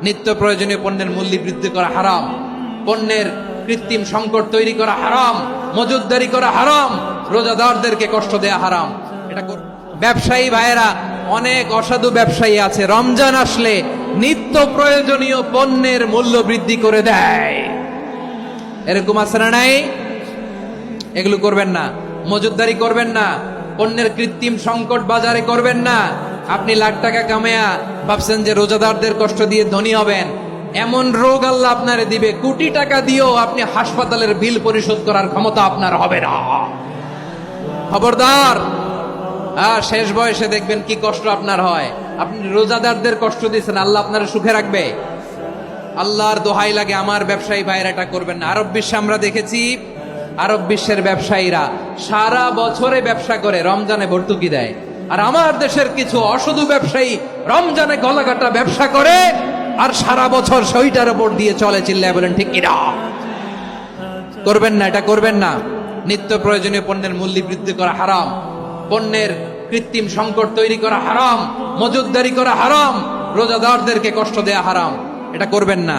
নিত্য প্রয়োজনীয় পণ্যের মূল্য বৃদ্ধি করা হারাম, পণ্যের কৃত্রিম সংকট তৈরি করা হারাম, মজুতদারি করা হারাম, রোজাদারদেরকে কষ্ট দেয়া হারাম। এটা ব্যবসায়ী ভাইয়েরা, অনেক অসাধু ব্যবসায়ী আছে রমজান আসলে নিত্য প্রয়োজনীয় পণ্যের মূল্য বৃদ্ধি করে দেয়। এরকম আছে না নাই? এগুলো করবেন না, মজুতদারি করবেন না, পণ্যের কৃত্রিম সংকট বাজারে করবেন না। আপনি লাখ টাকা কামায়া ভাবছেন যে রোজাদারদের কষ্ট দিয়ে ধনী হবেন, এমন রোগ আল্লাহ আপনারে দিবে, কোটি টাকা দিয়েও আপনি হাসপাতালের বিল পরিশোধ করার ক্ষমতা আপনার হবে না। খবরদার। শেষ বয়সে দেখবেন কি কষ্ট আপনার হয়। আপনি রোজাদারদের কষ্ট দিচ্ছেন, আল্লাহ আপনার সুখে রাখবে? আল্লাহর দোহাই লাগে, আমার ব্যবসায়ী ভাইয়েরা এটা করবেন না। আরব বিশ্বে আমরা দেখেছি, আরব বিশ্বের ব্যবসায়ীরা সারা বছরে ব্যবসা করে, রমজানে ভর্তুকি দেয়। আর আমার দেশের কিছু অসাধু ব্যবসায়ী রমজানে গলাকাটা ব্যবসা করে আর সারা বছর সইটার উপর দিয়ে চলে। চিল্লায় বলেন ঠিক কিনা? করবেন না, এটা করবেন না। নিত্য প্রয়োজনীয় পণ্যের মূল্য বৃদ্ধি করা হারাম, পণ্যের কৃত্রিম সংকট তৈরি করা হারাম, মজুতদারি করা হারাম, রোজাদারদেরকে কষ্ট দেয়া হারাম। এটা করবেন না।